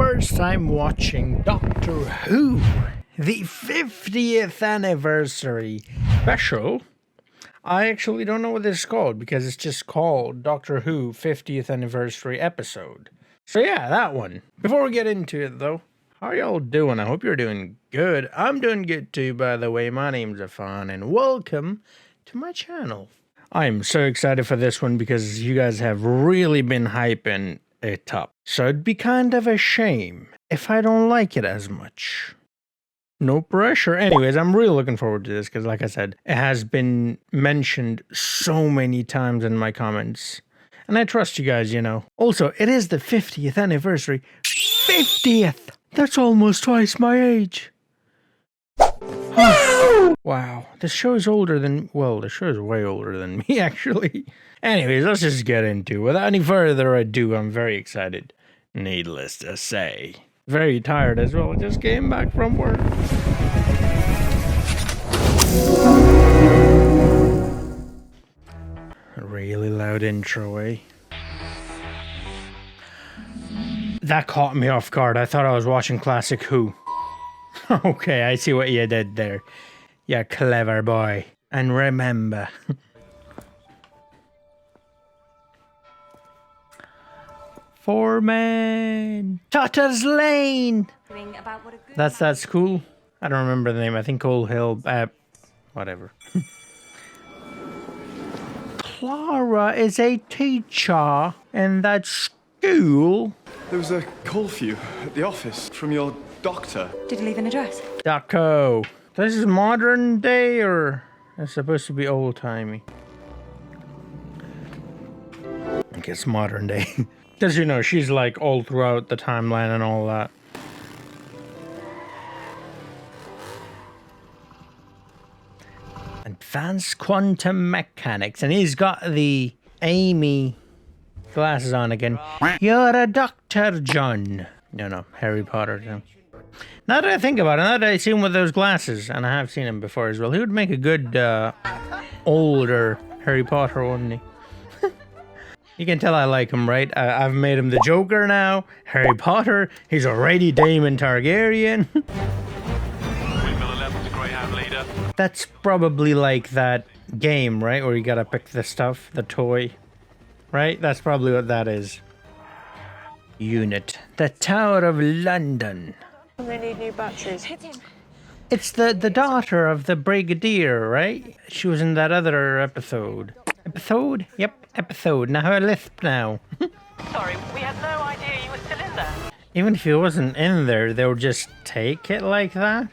first time watching Doctor Who, the 50th anniversary special. I actually don't know what this is called because it's just called Doctor Who 50th anniversary episode. So yeah, that one. Before we get into it though, how y'all doing? I hope you're doing good. I'm doing good too, by the way. My name's Affan and welcome to my channel. I'm so excited for this one because you guys have really been hyping it up. So it'd be kind of a shame if I don't like it as much. No pressure. Anyways, I'm really looking forward to this because, like I said, it has been mentioned so many times in my comments. And I trust you guys, you know. Also, it is the 50th anniversary. 50th! That's almost twice my age. Wow, the show is older than, well, the show is way older than me, actually. Anyways, let's just get into it. Without any further ado, I'm very excited. Needless to say. Very tired as well. Just came back from work. A really loud intro, eh? That caught me off guard. I thought I was watching Classic Who. Okay, I see what you did there. You clever boy. And remember... Foreman! Tutter's Lane! That's cool. I don't remember the name. I think Coal Hill... whatever. Clara is a teacher in that school. There was a call for you at the office from your doctor. Did he leave an address? Doco. This is modern day or it's supposed to be old timey? I guess modern day. Because you know, she's like all throughout the timeline and all that. Advanced quantum mechanics. And he's got the Amy glasses on again. You're a doctor, John. No, Harry Potter, John. Now that I think about it, now that I see him with those glasses, and I have seen him before as well, he would make a good, older Harry Potter, wouldn't he? You can tell I like him, right? I've made him the Joker now, Harry Potter, he's already Daemon Targaryen. That's probably like that game, right? Where you gotta pick the stuff, the toy, right? That's probably what that is. Unit. The Tower of London. They need new batteries. It's the daughter of the Brigadier, right? She was in that other episode. Episode? Yep, episode. Now her lisp now. Sorry, we had no idea you were still in there. Even if he wasn't in there, they would just take it like that?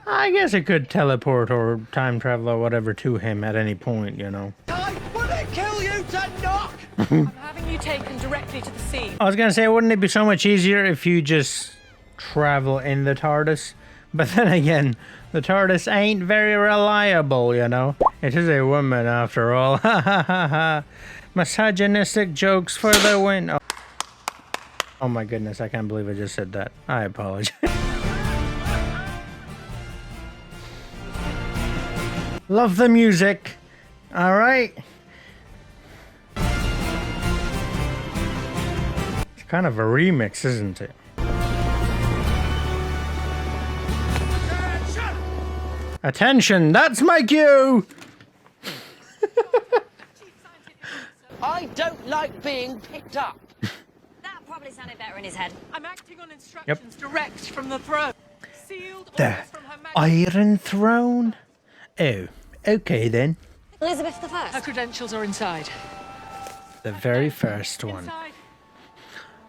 I guess it could teleport or time travel or whatever to him at any point, you know. Would it kill you to knock? I'm having you taken directly to the scene. I was gonna say, wouldn't it be so much easier if you just travel in the TARDIS? But then again, the TARDIS ain't very reliable, you know. It is a woman after all. Ha ha ha ha. Misogynistic jokes for the win. Oh my goodness, I can't believe I just said that. I apologize. Love the music. All right. It's kind of a remix, isn't it? Attention, that's my cue! I don't like being picked up. That probably sounded better in his head. I'm acting on instructions direct from the throne. Sealed The orders from Her Majesty. Iron Throne? Oh, okay then. Elizabeth the Her First. credentials are inside. The very first one. Inside.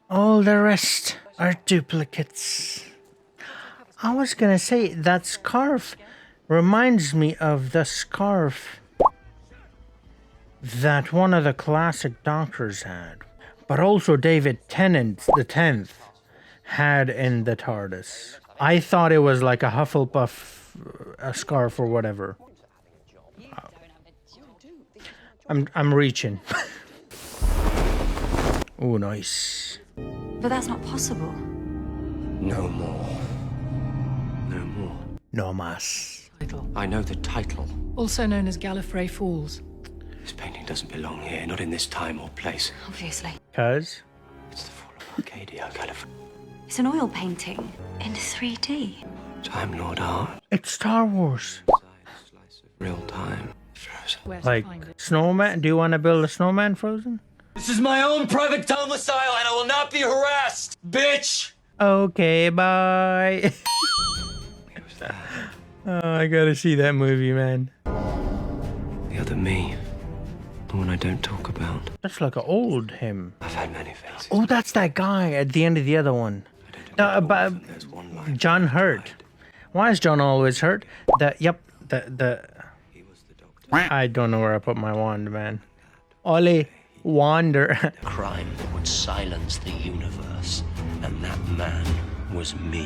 All the rest are duplicates. I was gonna say, that scarf reminds me of the scarf that one of the classic doctors had. But also David Tennant, the 10th, had in the TARDIS. I thought it was like a Hufflepuff a scarf or whatever. I'm reaching. Oh, nice. But that's not possible. No more. No more. No mas. I know the title. Also known as Gallifrey Falls. This painting doesn't belong here, not in this time or place. Obviously. Cuz? It's the fall of Arcadia, Gallifrey. It's an oil painting in 3D. Time Lord art. It's Star Wars. Slice of real time. Frozen. Like, snowman? Do you want to build a snowman, Frozen? This is my own private domicile and I will not be harassed, bitch! Okay, bye. Oh, I gotta see that movie, man. The other me. The one I don't talk about. That's like an old him. I've had many faces. Oh, that's that guy at the end of the other one. But There's one line. John hurt. Why is John always hurt? He was the doctor. I don't know where I put my wand, man. Ollie Wander. Crime that would silence the universe. And that man was me.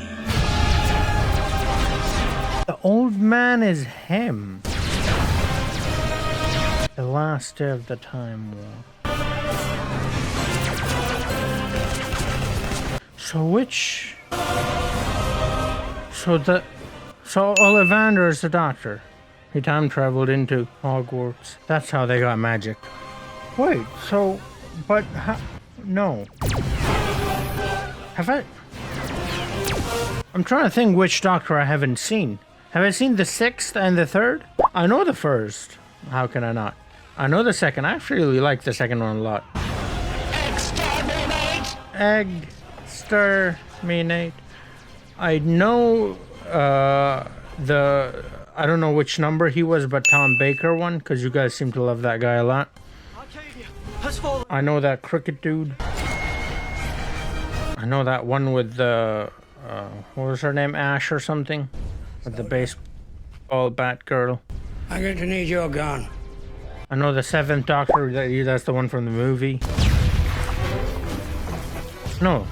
The old man is him. The last day of the time war. So which? So Ollivander is the doctor. He time traveled into Hogwarts. That's how they got magic. Wait, so, but no. Have I? I'm trying to think which doctor I haven't seen. Have I seen the 6th and the 3rd? I know the 1st. How can I not? I know the 2nd. I actually really like the 2nd one a lot. Exterminate. I know I don't know which number he was, but Tom Baker one, because you guys seem to love that guy a lot. I know that cricket dude. I know that one with the what was her name, Ash or something, with the baseball bat girl. I'm going to need your gun. I know the 7th Doctor. That's the one from the movie. No,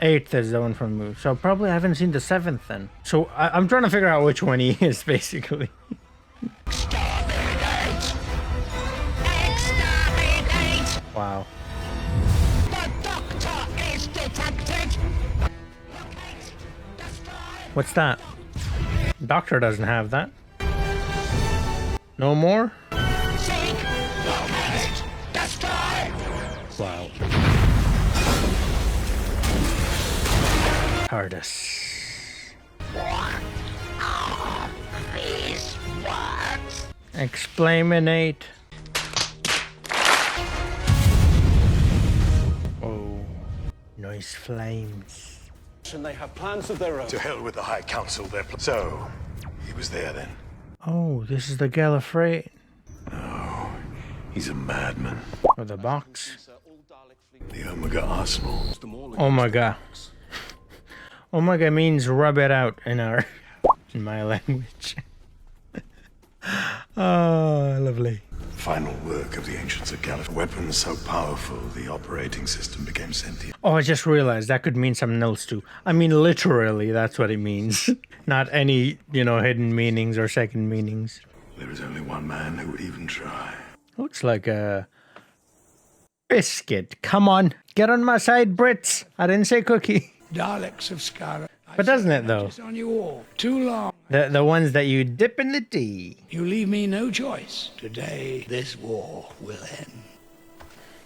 8th is the one from the movie. So probably I haven't seen the 7th then. So I'm trying to figure out which one he is, basically. Wow. The doctor is detected. What's that? Doctor doesn't have that. No more? Seek, locate, destroy. Wow. TARDIS. These words. Explaminate. Oh, nice flames. And they have plans of their own. To hell with the High Council. So, he was there then? Oh, this is the Gallifrey. No, he's a madman. Or the box. The Omega Arsenal. Omega. Omega means rub it out in my language. Oh, lovely. Final work of the ancients of Gallifrey. Weapons so powerful, the operating system became sentient. Oh, I just realized that could mean something else too. I mean, literally, that's what it means. Not any, hidden meanings or second meanings. There is only one man who would even try. Looks like a biscuit. Come on, get on my side, Brits. I didn't say cookie. Daleks of Skara. But doesn't it though? It's on your wall. Too long. The ones that you dip in the tea. You leave me no choice. Today, this war will end.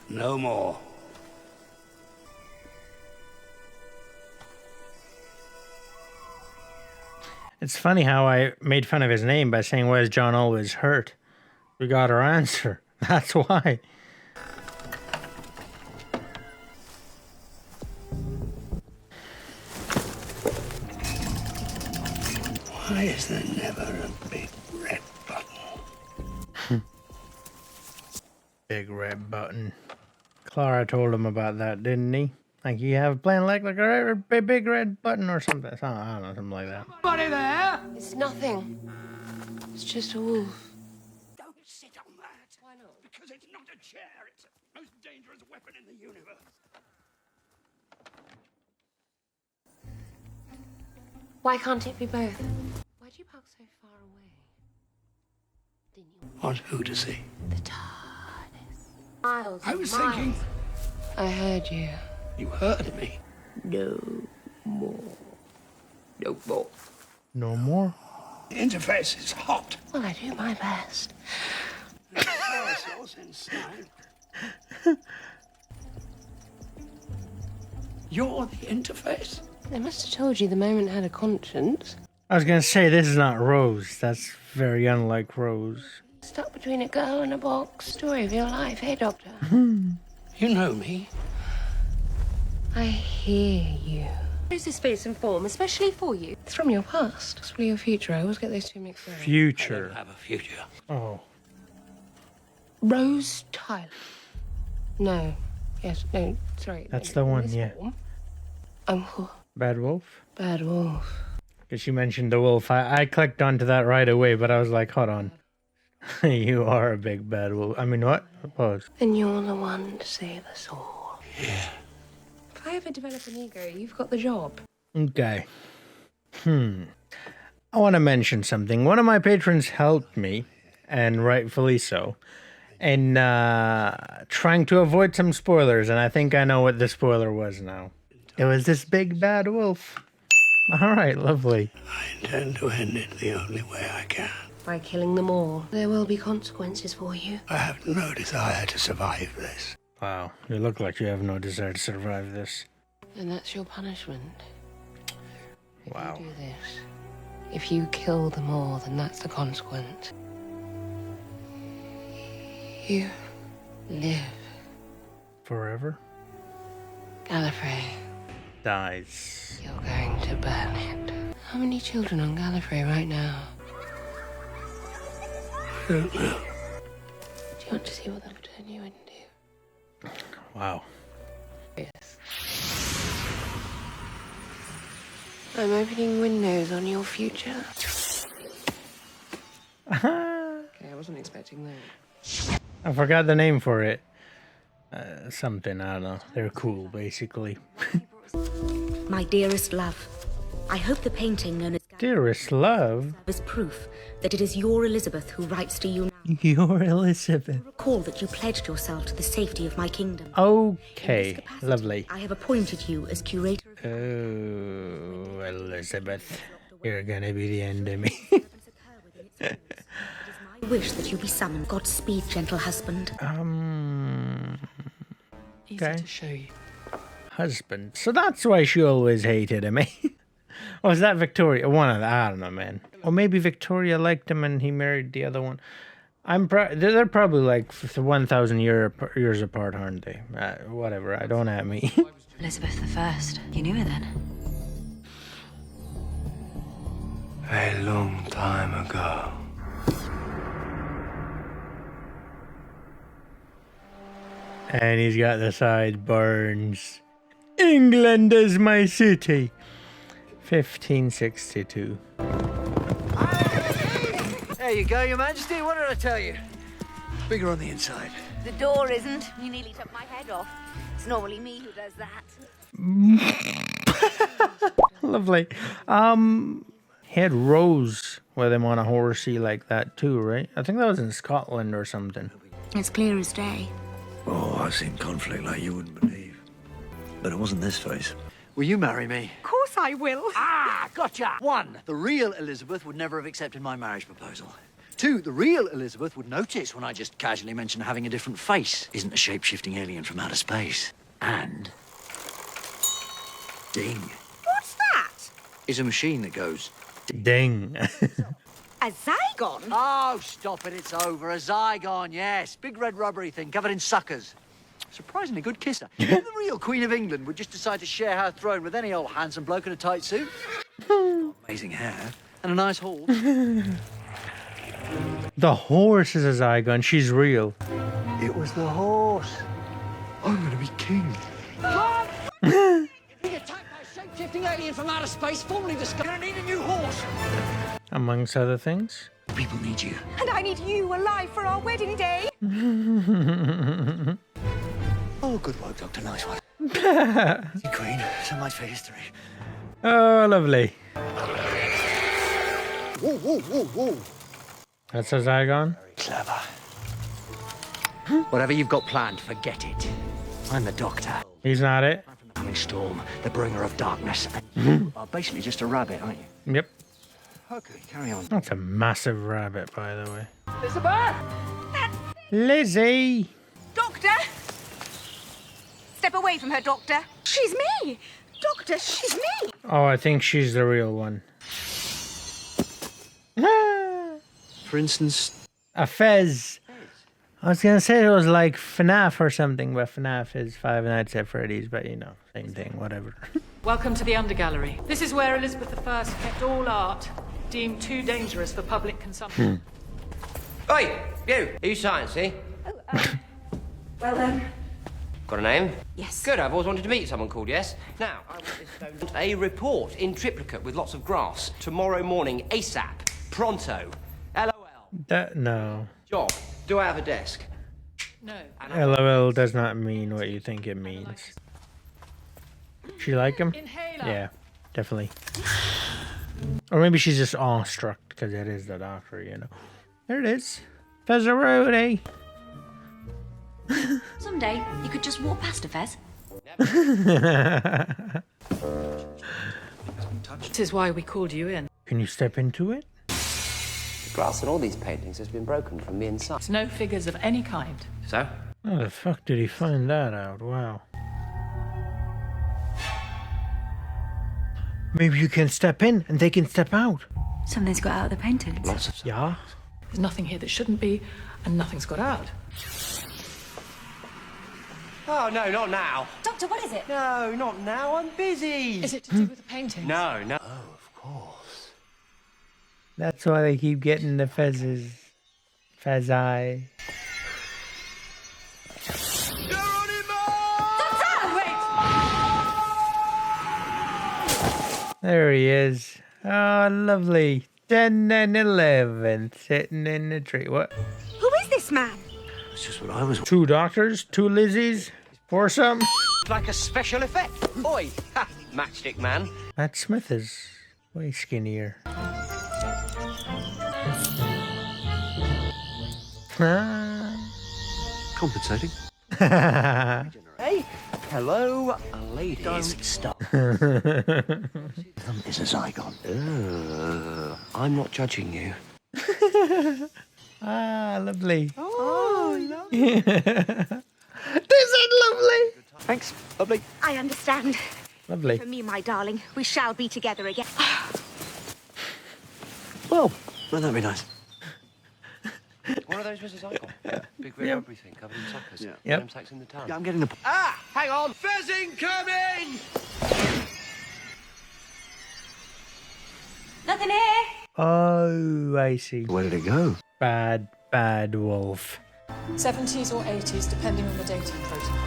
No more. It's funny how I made fun of his name by saying, "Why is John always hurt?" We got our answer. That's why. Why is there never a big red button? Big red button. Clara told him about that, didn't he? Like you have a plan like a big red button or something. I don't know, something like that. Somebody there? It's nothing. It's just a wolf. Don't sit on that. Why not? Because it's not a chair. It's the most dangerous weapon in the universe. Why can't it be both? Why do you park so far away? Didn't you? Want who to see? The TARDIS. Miles. I was miles. thinking. I heard you. You heard me. No more. No more. No more? The interface is hot. Well, I do my best. There's a power source inside. You're the interface? They must have told you the moment had a conscience. I was gonna say, this is not Rose. That's very unlike Rose. Stuck between a girl and a box. Story of your life, hey, Doctor? You know me. I hear you. Who's this space and form, especially for you? It's from your past. Possibly your future. I always get those two mixed up. I Future. don't have a future. Oh. Rose Tyler. No. Yes, no, sorry. That's in the one, this yeah. form, Bad Wolf? Bad Wolf. Because you mentioned the wolf. I clicked onto that right away, but I was like, hold on. You are a big bad wolf. I mean, what? Pause. And you're the one to save us all. Yeah. If I ever develop an ego, you've got the job. Okay. I want to mention something. One of my patrons helped me, and rightfully so, in trying to avoid some spoilers, and I think I know what the spoiler was now. It was this big bad wolf. All right, lovely. I intend to end it the only way I can. By killing them all. There will be consequences for you. I have no desire to survive this. Wow, you look like you have no desire to survive this. And that's your punishment. Wow. If you do this, if you kill them all, then that's the consequence. You live. Forever? Gallifrey, Dies. you're going to burn it. How many children on Gallifrey right now? I don't know. Do you want to see what they'll turn you into? Wow. Yes. I'm opening windows on your future. Okay, I wasn't expecting that. I forgot the name for it. Something, I don't know. They're cool, basically. My dearest love, I hope the painting known as Dearest love, is proof that it is your Elizabeth who writes to you now. you're Elizabeth. Recall that you pledged yourself to the safety of my kingdom. In Okay, this capacity, lovely. I have appointed you as curator. Oh, Elizabeth, you're gonna be the end of me. I wish that you be summoned. Godspeed, gentle husband. Okay. To show you. Husband. So that's why she always hated him, eh? Or was that Victoria? One of the, I don't know, man. Or maybe Victoria liked him and he married the other one. They're probably like 1,000 years apart, aren't they? Whatever, I don't at me. Elizabeth I. You knew her then? A long time ago. And he's got the sideburns. England is my city. 1562. There you go, Your Majesty. What did I tell you? Bigger on the inside. The door isn't. You nearly took my head off. It's normally me who does that. Lovely. He had Rose with him on a horsey like that too, right? I think that was in Scotland or something. It's clear as day. Oh, I've seen conflict like you wouldn't believe. But it wasn't this face. Will you marry me? Of course I will. Ah, gotcha! 1, the real Elizabeth would never have accepted my marriage proposal. 2, the real Elizabeth would notice when I just casually mentioned having a different face isn't a shape-shifting alien from outer space. And... ding. What's that? Is a machine that goes... Ding. A Zygon? Oh, stop it, it's over. A Zygon, yes. Big red rubbery thing covered in suckers. Surprisingly good kisser. The real Queen of England would just decide to share her throne with any old handsome bloke in a tight suit. Amazing hair and a nice horse. The horse is a Zygon. She's real. It was the horse. I'm gonna be king. Being attacked by a shape-shifting alien from outer space, formerly discovered. Gonna need a new horse. Amongst other things. People need you. And I need you alive for our wedding day. Oh, good work, Doctor. Nice one. You Queen, so much for history. Oh, lovely. Whoa, whoa, whoa, whoa. That's a Zygon. Clever. Whatever you've got planned, forget it. I'm the Doctor. He's not it. I'm from the coming storm, the bringer of darkness. And you are basically just a rabbit, aren't you? Yep. Okay, carry on. That's a massive rabbit, by the way. Elizabeth! Lizzie! Doctor! Step away from her, Doctor. She's me! Doctor, she's me! Oh, I think she's the real one. For instance, A fez. I was gonna say it was like FNAF or something, but FNAF is Five Nights at Freddy's, but you know, same thing, whatever. Welcome to the Undergallery. This is where Elizabeth I kept all art deemed too dangerous for public consumption. Oi, you! Are you sciencey? Well, Got a name? yes. Good, I've always wanted to meet someone called Yes. Now, I want this stone. A report in triplicate with lots of grass. Tomorrow morning, ASAP. Pronto. LOL. No. Job. Do I have a desk? No. LOL does not mean what you think it means. She like him? Inhaler. Yeah, definitely. Or maybe she's just awestruck because it is the doctor, you know. There it is. Fezzaroni. Someday, you could just walk past a Fez. This is why we called you in. Can you step into it? The glass in all these paintings has been broken from the inside. There's no figures of any kind. So? How the fuck did he find that out? Wow. Maybe you can step in and they can step out. Something's got out of the paintings. Lots of... Yeah? There's nothing here that shouldn't be, and nothing's got out. Oh, no, not now. Doctor, what is it? No, not now. I'm busy. Is it to do with the paintings? No, no. Oh, of course. That's why they keep getting the fezzes. Fez eye. There he is. Oh, lovely. 10 and 11 sitting in the tree. What? Who is this man? That's just what I was... 2 doctors? 2 Lizzies? Or something? Like a special effect. Oi, ha, matchstick man. Matt Smith is way skinnier. compensating. Hey, hello, ladies. Don't stop. Is a Zygon. I'm not judging you. Ah, lovely. Oh, lovely. This is lovely. Thanks, lovely. I understand. Lovely. For me, my darling, we shall be together again. Well, that'd be nice. One of those was a cycle. Yeah. Big red rubbery thing covered in suckers. Yeah. Yep. Tax in the town. Yeah, I'm getting the... Ah, hang on. Fezzing coming! Nothing here. Oh, I see. Where did it go? Bad, bad wolf. 70s or 80s, depending on the dating protocol.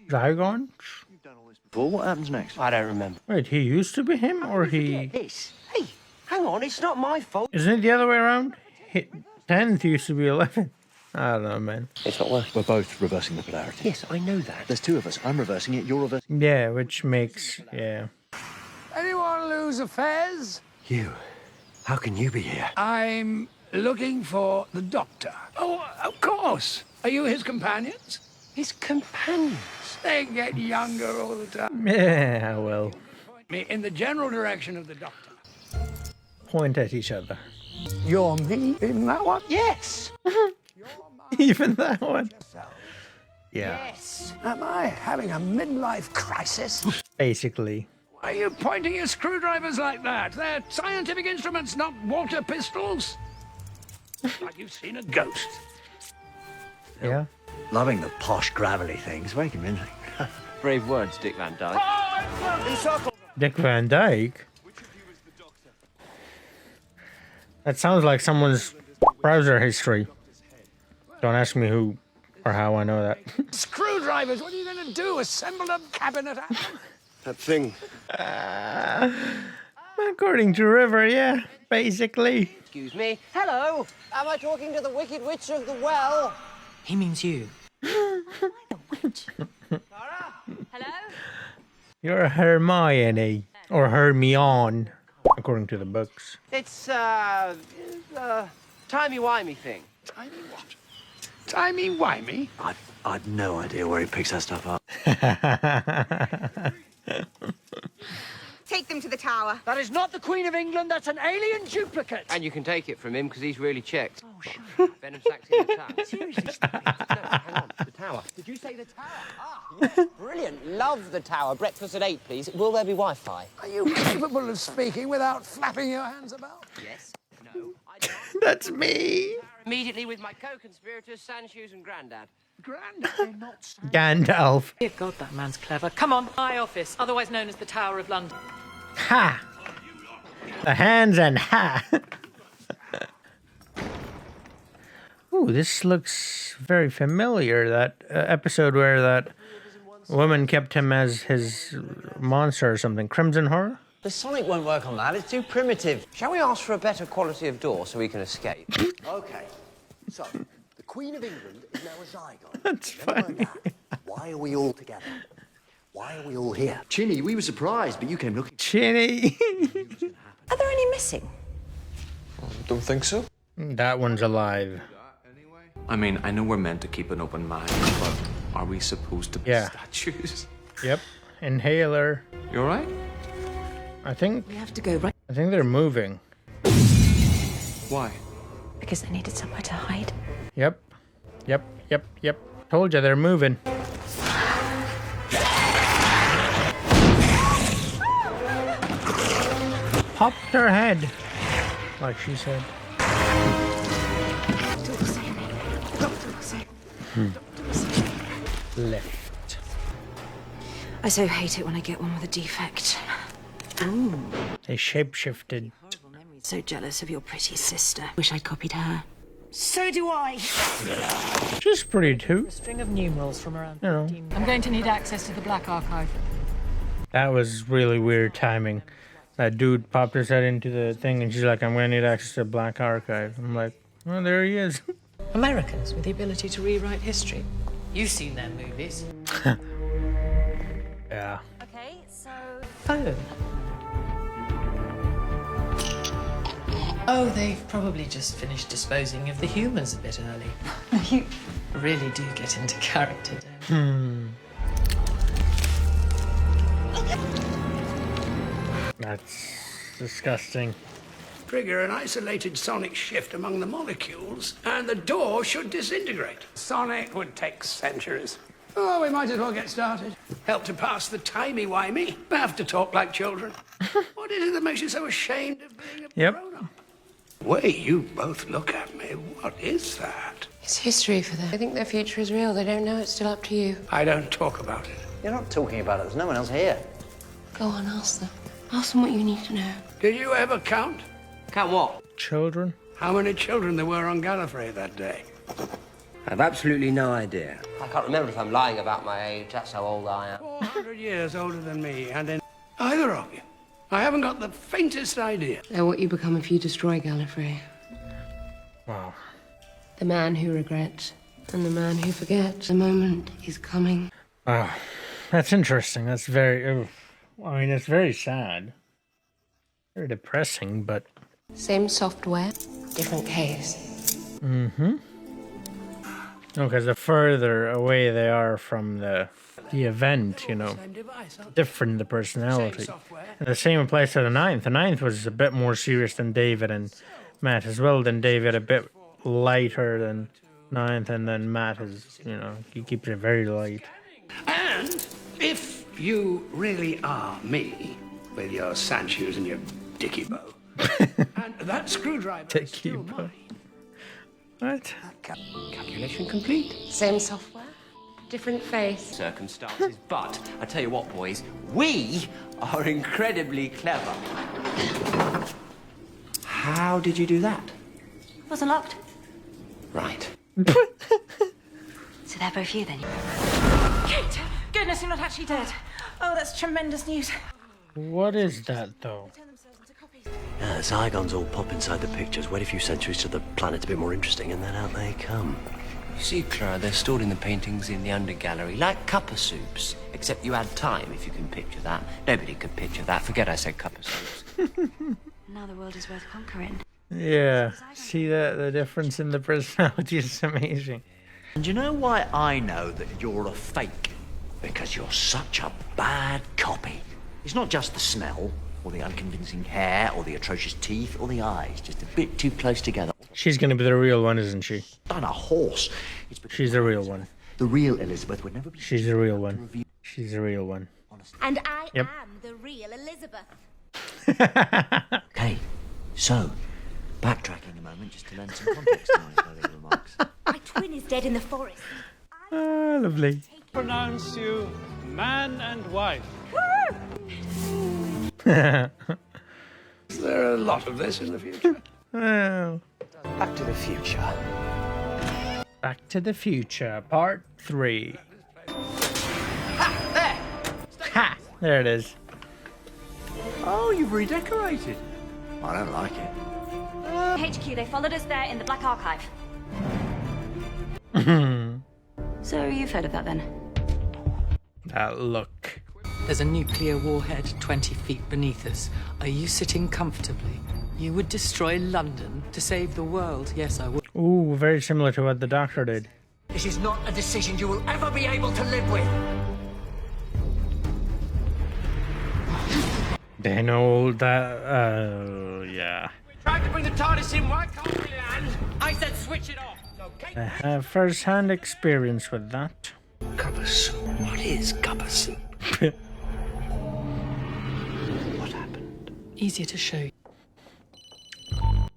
Zygon? You've done all this before. What happens next? I don't remember. Wait, he used to be him, or he... This? Hey, hang on. It's not my fault. Isn't it the other way around? 10th used to be 11. I don't know, man. It's not working. We're both reversing the polarity. Yes, I know that. There's 2 of us. I'm reversing it, you're reversing... Yeah, which makes... Yeah. Anyone lose a fez? You. How can you be here? I'm looking for the doctor. Oh, of course. Are you his companions? His companions. They get younger all the time. Yeah, well. Point me in the general direction of the doctor. Point at each other. You're me in that one? Yes. Even that one. Yeah. Yes. Am I having a midlife crisis? Basically. Why are you pointing your screwdrivers like that? They're scientific instruments, not water pistols. Like you've seen a ghost. Yeah. Loving the posh, gravelly things. Very convincing. Brave words, Dick Van Dyke. Dick Van Dyke? That sounds like someone's browser history. Don't ask me who or how I know that. Screwdrivers, what are you going to do? Assemble a cabinet? That thing. According to River, yeah, basically. Excuse me. Hello. Am I talking to the Wicked Witch of the Well? He means you. Hello? You're Hermione. Or Hermione, according to the books. It's, timey-wimey thing. Timey what? Timey-wimey? I've no idea where he picks that stuff up. Take them to the tower. That is not the Queen of England, that's an alien duplicate. And you can take it from him because he's really checked. Oh, shut up. Venom sack's in the town. Seriously, stop it. No, hang on. The Tower. Did you say the tower? Ah, yes, brilliant. Love the tower. Breakfast at 8, please. Will there be Wi-Fi? Are you capable of speaking without flapping your hands about? Yes. No. That's me. Immediately with my co-conspirators, Sandshoes and Grandad. Grandad, not Gandalf. Dear God, that man's clever. Come on, my office, otherwise known as the Tower of London. Ha! The hands and ha! Ooh, this looks very familiar. That episode where that woman kept him as his monster or something. Crimson Horror? The Sonic won't work on that. It's too primitive. Shall we ask for a better quality of door so we can escape? Okay. So, the Queen of England is now a Zygon. That's funny. Why are we all together? Why are we all here? Chinny, we were surprised, but you came looking. Chinny. Are there any missing? Don't think so. That one's alive. I mean, I know we're meant to keep an open mind, but are we supposed to be statues? Yep. Inhaler. You alright? I think. We have to go right. I think they're moving. Why? Because they needed somewhere to hide. Yep. Yep. Yep. Yep. Told you they're moving. Popped her head, like she said. Left. I so hate it when I get one with a defect. Ooh. They shapeshifted. Horrible memories. So jealous of your pretty sister. Wish I'd copied her. So do I. She's pretty too. A string of numerals from around. You know. I'm going to need access to the Black Archive. That was really weird timing. That dude popped his head into the thing and she's like, I'm going to need access to the Black Archive. I'm like, well, there he is. Americans with the ability to rewrite history. You've seen their movies. Yeah. Okay, so... Phone. Oh, they've probably just finished disposing of the humans a bit early. You really do get into character, don't you? That's disgusting. Trigger an isolated sonic shift among the molecules, and the door should disintegrate. Sonic would take centuries. Oh, we might as well get started. Help to pass the timey-wimey. We have to talk like children. What is it that makes you so ashamed of being a grown-up? Way you both look at me, what is that? It's history for them. They think their future is real. They don't know. It's still up to you. I don't talk about it. You're not talking about it. There's no one else here. Go on, ask them. Ask them what you need to know. Did you ever count? Count what? Children? How many children there were on Gallifrey that day? I've absolutely no idea. I can't remember if I'm lying about my age. That's how old I am. 400 years older than me, and in either of you. I haven't got the faintest idea. They're what you become if you destroy Gallifrey. Wow. The man who regrets and the man who forgets. The moment is coming. Wow. That's interesting. That's very... I mean, it's very sad. Very depressing, but... Same software, different case. Mm-hmm. No, because the further away they are from the event, you know, different the personality. And the same applies to the ninth. The ninth was a bit more serious than David and Matt as well. Then David a bit lighter than ninth, and then Matt is, you know, he keeps it very light. And if you really are me, with your Sandshoes and your dicky bow, and that screwdriver is still mine. What? Calculation complete. Same software, different face. Circumstances, but I tell you what, boys, we are incredibly clever. How did you do that? Wasn't locked. Right. So they're both you then? Kate! Goodness, you're not actually dead. Oh, that's tremendous news. What is that, though? Yeah, the Zygons all pop inside the pictures, wait a few centuries till the planet's a bit more interesting, and then out they come. You see, Clara, they're stored in the paintings in the undergallery, like cuppa soups. Except you add time, if you can picture that. Nobody could picture that. Forget I said cuppa soups. Now the world is worth conquering. Yeah, see that the difference in the personality is amazing. And you know why I know that you're a fake? Because you're such a bad copy. It's not just the smell, or the unconvincing hair, or the atrocious teeth, or the eyes, just a bit too close together. She's gonna be the real one, isn't she? On a horse. She's the real one. The real Elizabeth would never be... She's a real one. She's a real one. And I Yep. am the real Elizabeth. Okay, so, backtracking a moment just to lend some context to my earlier remarks. My twin is dead in the forest. Ah, lovely. Pronounce you man and wife. There are a lot of this in the future. Well, Back to the future. Back to the Future, Part 3. Ha! There it is. Oh, you've redecorated. I don't like it. HQ, they followed us there in the Black Archive. So you've heard of that then? That look. There's a nuclear warhead 20 feet beneath us. Are you sitting comfortably? You would destroy London to save the world. Yes, I would. Ooh, very similar to what the Doctor did. This is not a decision you will ever be able to live with. They know that, yeah. Tried to bring the TARDIS in, why can't we land? I said switch it off. Okay. I have first-hand experience with that. Cuppa soup. What is cuppa soup? What happened? Easier to show you.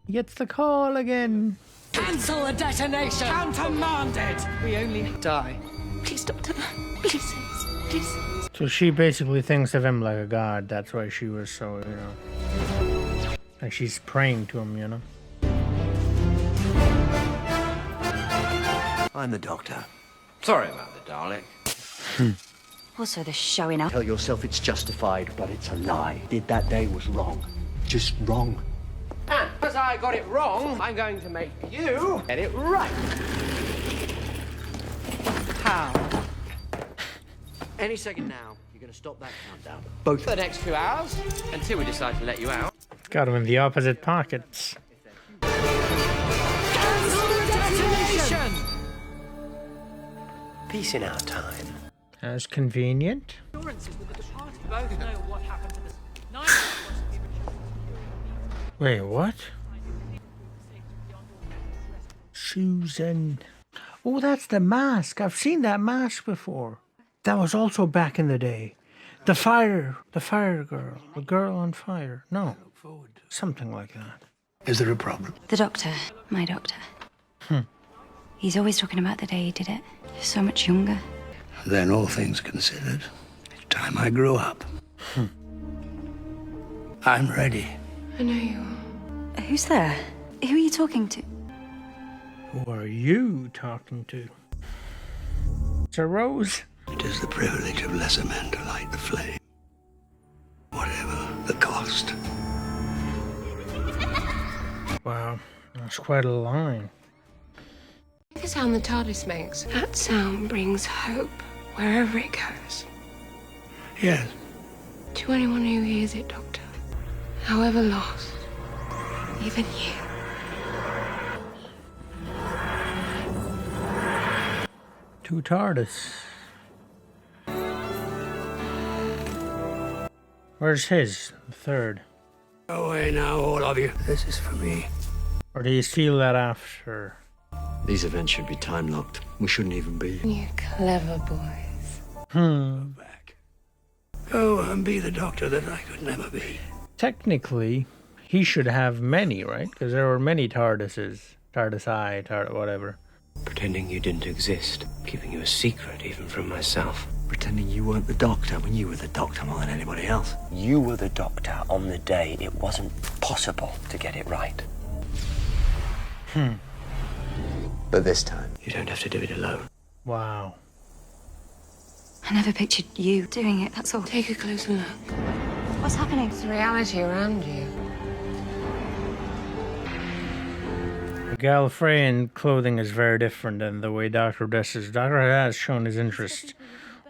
He gets the call again. Cancel the detonation! Countermanded! We only die. Please, Doctor. Please. Please. So she basically thinks of him like a god. That's why she was so, you know. Like she's praying to him, you know. I'm the Doctor. Sorry about the Dalek. Also, the showing up. Tell yourself it's justified, but it's a lie. Did that day was wrong. Just wrong. And as I got it wrong, I'm going to make you get it right. How? Any second now, you're going to stop that countdown. Both For the next 2 hours, until we decide to let you out. Got him in the opposite pockets. Cancel the detonation! Peace in our time. As convenient. Assurances that the party both know what happened to this. Wait, what? Susan. Oh, that's the mask. I've seen that mask before. That was also back in the day. The fire girl. The girl on fire. No. Something like that. Is there a problem? The Doctor. My Doctor. He's always talking about the day he did it. So much younger. Then, all things considered, it's time I grew up. I'm ready. I know you are. Who's there? Who are you talking to? Who are you talking to? Sir Rose? It is the privilege of lesser men to light the flame, whatever the cost. Wow, that's quite a line. The sound the TARDIS makes, that sound brings hope wherever it goes. Yes. To anyone who hears it, Doctor, however lost, even you. To TARDIS. Where's his? The third. Go away now, all of you. This is for me. Or do you steal that after? These events should be time-locked. We shouldn't even be. You clever boys. Go back. Go and be the Doctor that I could never be. Technically, he should have many, right? Because there were many TARDISes. TARDIS-I, whatever. Pretending you didn't exist. Keeping you a secret, even from myself. Pretending you weren't the Doctor when you were the Doctor more than anybody else. You were the Doctor on the day it wasn't possible to get it right. But this time, you don't have to do it alone. Wow. I never pictured you doing it, that's all. Take a closer look. What's happening? It's the reality around you. Gallifreyan clothing is very different than the way Doctor dresses. Doctor has shown his interest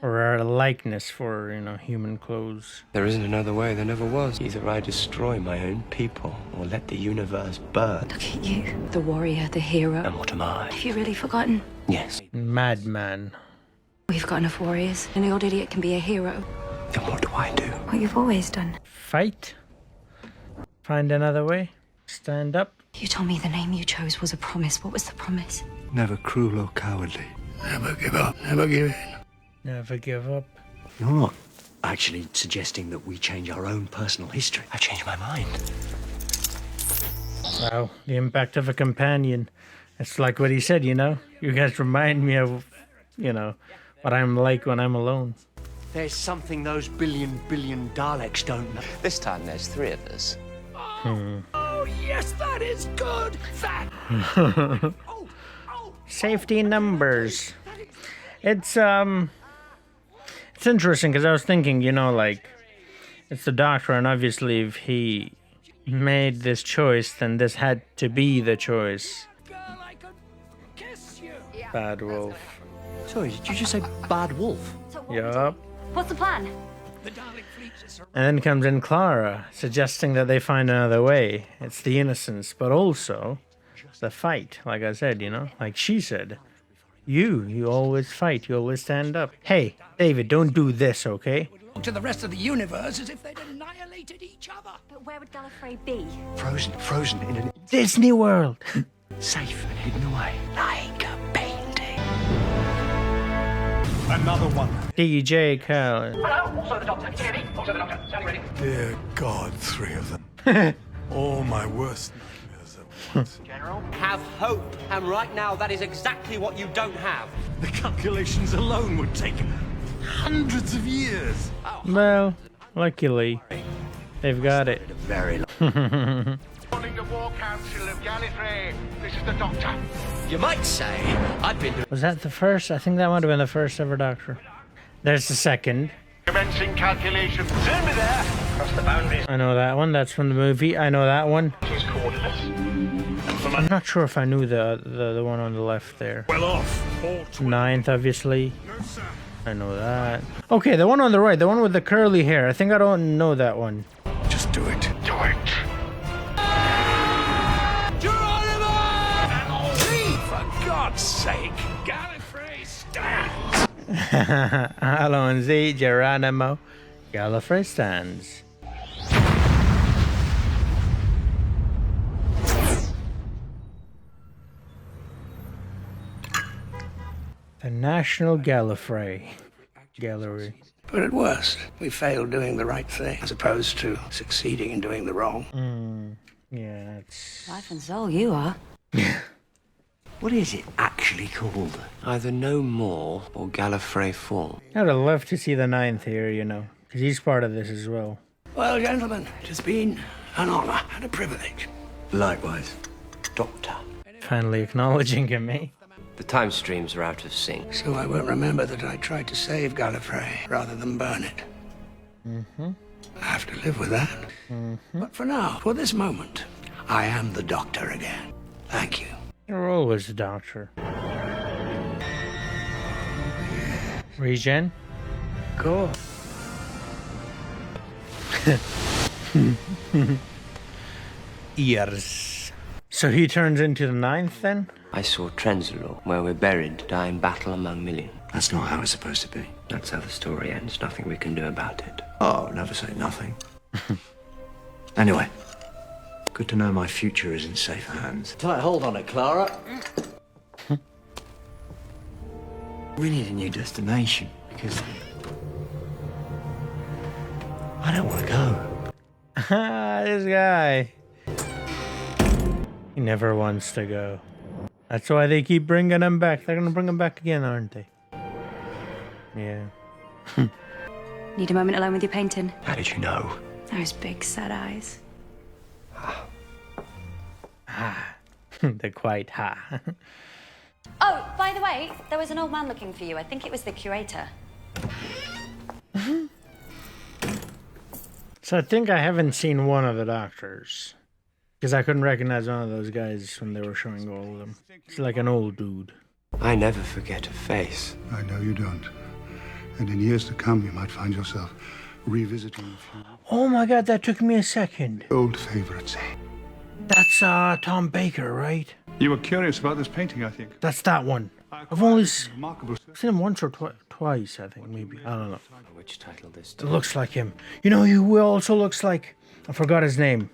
or a likeness for, you know, human clothes. There isn't another way, there never was. Either I destroy my own people, or let the universe burn. Look at you. The warrior, the hero. And what am I? Have you really forgotten? Yes. Madman. We've got enough warriors. An old idiot can be a hero. Then what do I do? What you've always done. Fight. Find another way. Stand up. You told me the name you chose was a promise. What was the promise? Never cruel or cowardly. Never give up. Never give in. Never give up. You're not actually suggesting that we change our own personal history. I've changed my mind. Wow, the impact of a companion. It's like what he said, you know? You guys remind me of, you know, what I'm like when I'm alone. There's something those billion Daleks don't know. This time there's 3 of us. Oh, yes, that is good. That. Safety in numbers. It's interesting because I was thinking, you know, like, it's the Doctor, and obviously if he made this choice, then this had to be the choice. Bad wolf. Sorry, did you just say bad wolf? Yup. What's the plan? And then comes in Clara, suggesting that they find another way. It's the innocence, but also the fight, like I said, you know? Like she said. You always fight, you always stand up. Hey, David, don't do this, okay? To the rest of the universe as if they'd annihilated each other. But where would Gallifrey be? Frozen in a Disney World. safe and hidden away. Like a painting. Another one. DJ Khaled. Hello, also the Doctor. Can you hear me? Also the Doctor. Sound ready? Dear God, 3 of them. All my worst nightmares at once. General, have hope. And right now, that is exactly what you don't have. The calculations alone would take hundreds of years. Well, luckily, they've got it. Very Calling the War Council of Gallifrey. This is the Doctor. You might say I've been to... Was that the first? I think that might have been the first ever Doctor. There's the second. Commencing calculations. Send me there. Across the boundaries. I know that one. That's from the movie. I know that one. His coordinates. I'm not sure if I knew the one on the left there. Well off. 9th, obviously. I know that. Okay, the one on the right, the one with the curly hair. I think I don't know that one. Just do it. Do it. For God's sake, Gallifrey stands. Alonzi Geronimo. Gallifrey stands. The National Gallifrey Gallery. But at worst, we failed doing the right thing as opposed to succeeding in doing the wrong. Yeah, it's... Life and soul, you are. What is it actually called? Either No More or Gallifrey Fall. I'd have loved to see the 9th here, you know, because he's part of this as well. Well, gentlemen, it has been an honor and a privilege. Likewise. Doctor. Finally acknowledging him, eh? The time streams are out of sync. So I won't remember that I tried to save Gallifrey rather than burn it. I have to live with that. But for now, for this moment, I am the Doctor again. Thank you. You're always the Doctor. Regen? Go. Ears. So he turns into the 9th then? I saw Trenzalore, where we're buried, die in battle among millions. That's not how it's supposed to be. That's how the story ends. Nothing we can do about it. Oh, never say nothing. Anyway, good to know my future is in safe hands. Tight hold on it, Clara. We need a new destination because I don't want to go. This guy. He never wants to go. That's why they keep bringing him back. They're gonna bring him back again, aren't they? Yeah. Need a moment alone with your painting? How did you know? Those big sad eyes. They're quite ha. Oh, by the way, there was an old man looking for you. I think it was the curator. So I think I haven't seen one of the Doctors. Because I couldn't recognize one of those guys when they were showing all of them. It's like an old dude. I never forget a face. I know you don't. And in years to come, you might find yourself revisiting a few Oh my god, that took me a second. old favorites. That's Tom Baker, right? You were curious about this painting, I think. That's that one. I've only seen Remarkable. him once or twice, I think, maybe. I don't know. Which title this It looks like him. You know who also looks like? I forgot his name.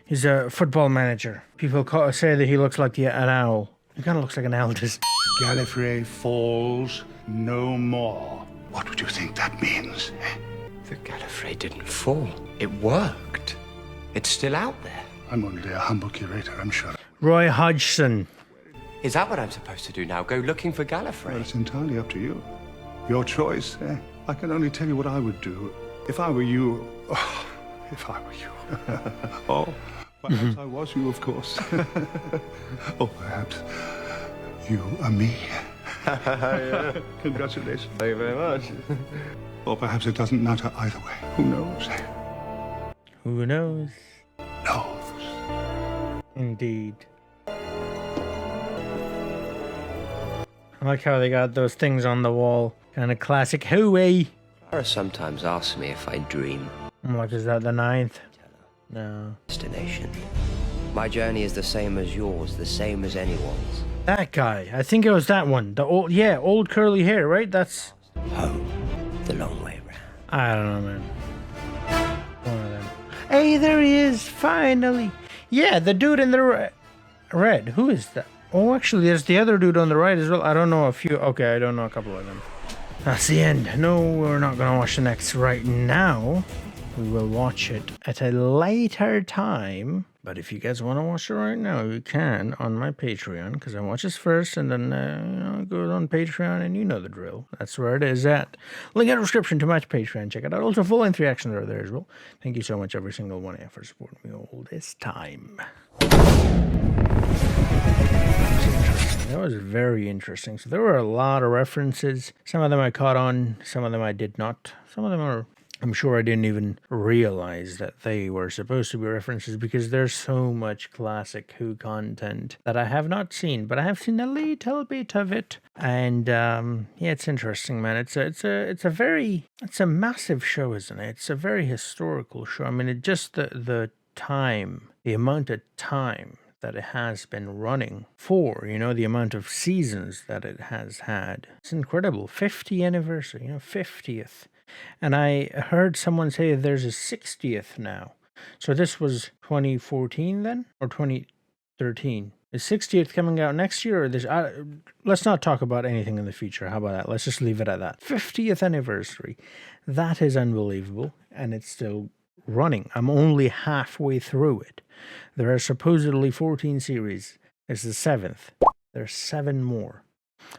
He's a football manager. People say that he looks like an owl. He kind of looks like an eldest. Gallifrey falls no more. What would you think that means? The Gallifrey didn't fall. It worked. It's still out there. I'm only a humble curator, I'm sure. Roy Hodgson. Is that what I'm supposed to do now? Go looking for Gallifrey? Well, it's entirely up to you. Your choice. I can only tell you what I would do. If I were you... Oh, if I were you. Oh, perhaps I was you, of course. Or perhaps you are me. Yeah. Congratulations. Thank you very much. Or perhaps it doesn't matter either way. Who knows? Who knows? Knows. Indeed. I like how they got those things on the wall. Kind of classic hooey. Clara sometimes asks me if I dream. I'm like, is that the 9th? No. Destination. My journey is the same as yours, the same as anyone's. That guy. I think it was that one. The old, yeah, old curly hair, right? That's... Home. The long way round. I don't know, man. One of them. Hey, there he is, finally. Yeah, the dude in the red. Who is that? Oh, actually, there's the other dude on the right as well. I don't know a few. Okay, I don't know a couple of them. That's the end. No, we're not going to watch the next right now. We will watch it at a later time. But if you guys want to watch it right now, you can on my Patreon, because I watch this first and then go on Patreon, and you know the drill. That's where it is at. Link in the description to my Patreon. Check it out. Also, full-length reactions are there as well. Thank you so much, every single one of you, for supporting me all this time. That was very interesting. So there were a lot of references. Some of them I caught on, some of them I did not. Some of them are, I'm sure I didn't even realize that they were supposed to be references, because there's so much classic Who content that I have not seen, but I have seen a little bit of it. And yeah, it's interesting, man. It's a massive show, isn't it? It's a very historical show. I mean, it just the time, the amount of time that it has been running for, you know, the amount of seasons that it has had. It's incredible. 50th anniversary, 50th. And I heard someone say there's a 60th now. So this was 2014 then? Or 2013? Is 60th coming out next year? Or this? Let's not talk about anything in the future. How about that? Let's just leave it at that. 50th anniversary. That is unbelievable. And it's still running. I'm only halfway through it. There are supposedly 14 series. It's the 7th. There's 7 more.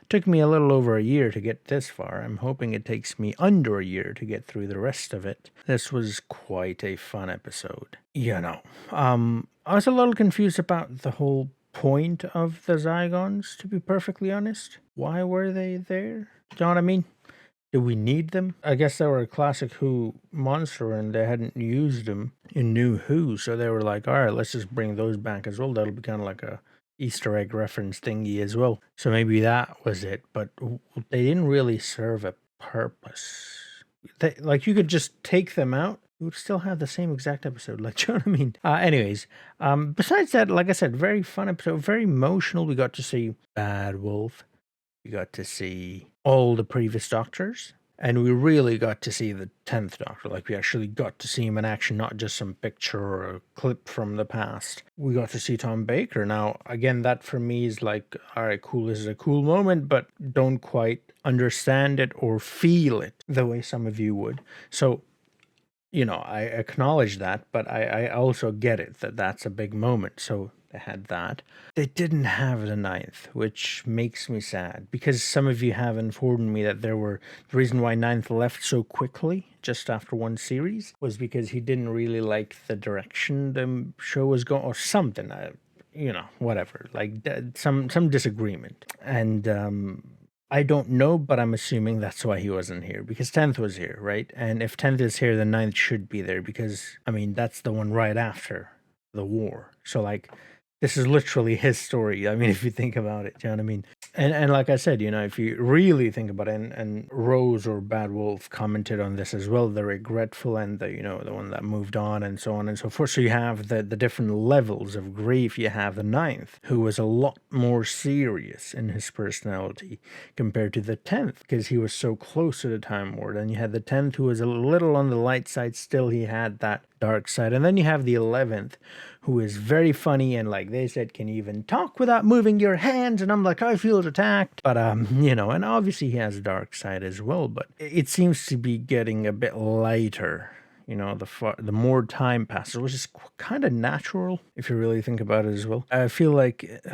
Took me a little over a year to get this far. I'm hoping it takes me under a year to get through the rest of it. This was quite a fun episode. You know, I was a little confused about the whole point of the Zygons, to be perfectly honest. Why were they there? Do you know what I mean? Do we need them? I guess they were a classic Who monster and they hadn't used them in New Who, so they were like, all right, let's just bring those back as well. That'll be kind of like a Easter egg reference thingy as well. So maybe that was it, but they didn't really serve a purpose. Like, you could just take them out, you would still have the same exact episode. Like, do you know what I mean? Anyways, besides that, like I said, very fun episode, very emotional. We got to see Bad Wolf. We got to see all the previous Doctors. And we really got to see the 10th Doctor. Like, we actually got to see him in action, not just some picture or a clip from the past. We got to see Tom Baker. Now, again, that for me is like, all right, cool, this is a cool moment, but don't quite understand it or feel it the way some of you would. So, you know, I acknowledge that, but I also get it, that that's a big moment. So they had that. They didn't have the 9th, which makes me sad, because some of you have informed me that the reason why 9th left so quickly, just after one series, was because he didn't really like the direction the show was going, or something, you know, whatever, like some disagreement. And I don't know, but I'm assuming that's why he wasn't here, because 10th was here, right? And if 10th is here, then 9th should be there, because, I mean, that's the one right after the war. So, like, this is literally his story. I mean, if you think about it, do you know what I mean? And like I said, you know, if you really think about it, and Rose or Bad Wolf commented on this as well, the regretful and the, you know, the one that moved on and so on and so forth. So you have the different levels of grief. You have the 9th, who was a lot more serious in his personality compared to the 10th, because he was so close to the Time Lord. And you had the 10th, who was a little on the light side. Still, he had that dark side. And then you have the 11th, who is very funny, and like they said, can you even talk without moving your hands? And I'm like, I feel attacked. But you know, and obviously he has a dark side as well, but it seems to be getting a bit lighter. You know, the more time passes, which is kind of natural if you really think about it as well. I feel like it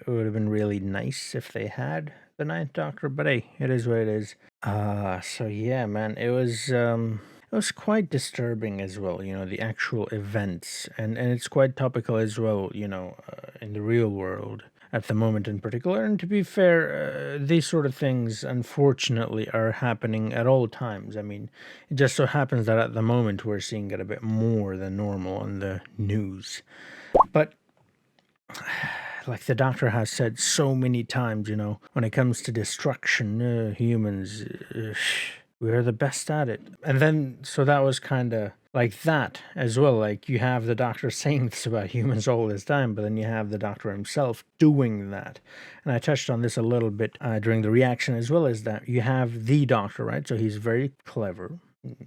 would have been really nice if they had the Ninth Doctor, but hey, it is what it is. So yeah, man, it was quite disturbing as well, you know, the actual events, and it's quite topical as well, you know, in the real world at the moment in particular. And to be fair, these sort of things, unfortunately, are happening at all times. I mean, it just so happens that at the moment we're seeing it a bit more than normal on the news. But like the Doctor has said so many times, you know, when it comes to destruction, humans, we're the best at it. And then, so that was kind of like that as well. Like, you have the Doctor saying this about humans all this time, but then you have the Doctor himself doing that. And I touched on this a little bit during the reaction as well, as that you have the Doctor, right? So he's very clever,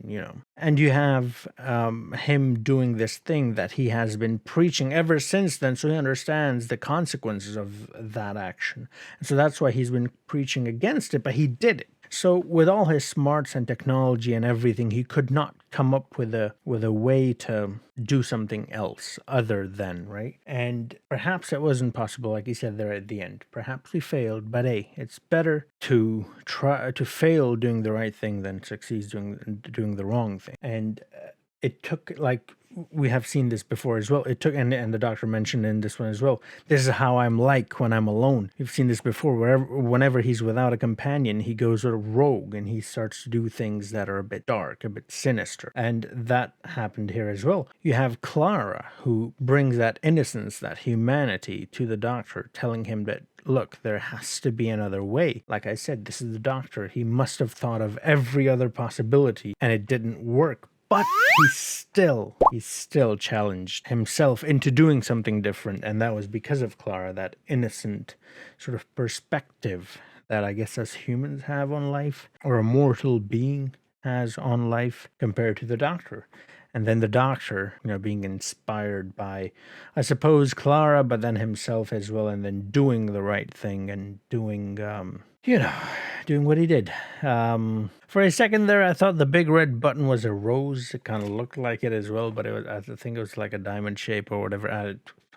you know, and you have him doing this thing that he has been preaching ever since then, so he understands the consequences of that action. And so that's why he's been preaching against it, but he did it. So with all his smarts and technology and everything, he could not come up with a way to do something else other than, right? And perhaps it wasn't possible, like he said there at the end. Perhaps he failed, but hey, it's better to try to fail doing the right thing than succeed doing the wrong thing. And it took, like, we have seen this before as well. It took, and the Doctor mentioned in this one as well, this is how I'm like when I'm alone. You've seen this before, whenever he's without a companion, he goes sort of rogue and he starts to do things that are a bit dark, a bit sinister. And that happened here as well. You have Clara, who brings that innocence, that humanity to the Doctor, telling him that, look, there has to be another way. Like I said, this is the Doctor. He must have thought of every other possibility and it didn't work. But he still challenged himself into doing something different. And that was because of Clara, that innocent sort of perspective that I guess us humans have on life, or a mortal being has on life, compared to the Doctor. And then the Doctor, you know, being inspired by, I suppose, Clara, but then himself as well, and then doing the right thing and doing, you know, doing what he did. For a second there, I thought the big red button was a rose. It kind of looked like it as well, but it was, I think it was like a diamond shape or whatever.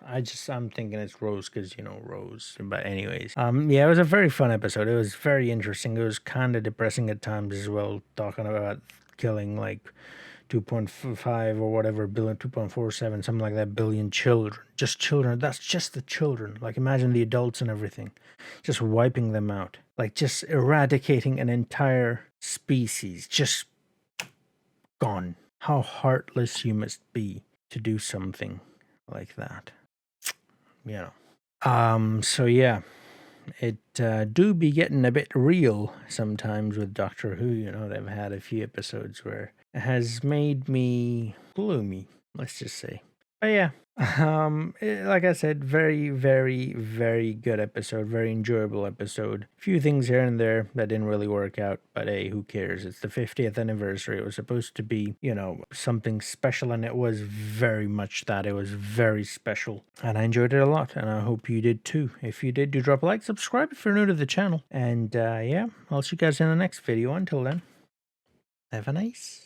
I'm thinking it's rose because, you know, rose. But anyways, yeah, it was a very fun episode. It was very interesting. It was kind of depressing at times as well, talking about killing like 2.5 or whatever billion, 2.47, something like that, billion children. Just children. That's just the children. Like, imagine the adults and everything. Just wiping them out. Like, just eradicating an entire species. Just gone. How heartless you must be to do something like that. You know. So yeah. It do be getting a bit real sometimes with Doctor Who. You know, they've had a few episodes where it has made me gloomy, let's just say. But yeah, like I said, very, very, very good episode, very enjoyable episode. A few things here and there that didn't really work out, but hey, who cares? It's the 50th anniversary. It was supposed to be, you know, something special, and it was very much that. It was very special, and I enjoyed it a lot, and I hope you did too. If you did, do drop a like, subscribe if you're new to the channel, and yeah, I'll see you guys in the next video. Until then, have a nice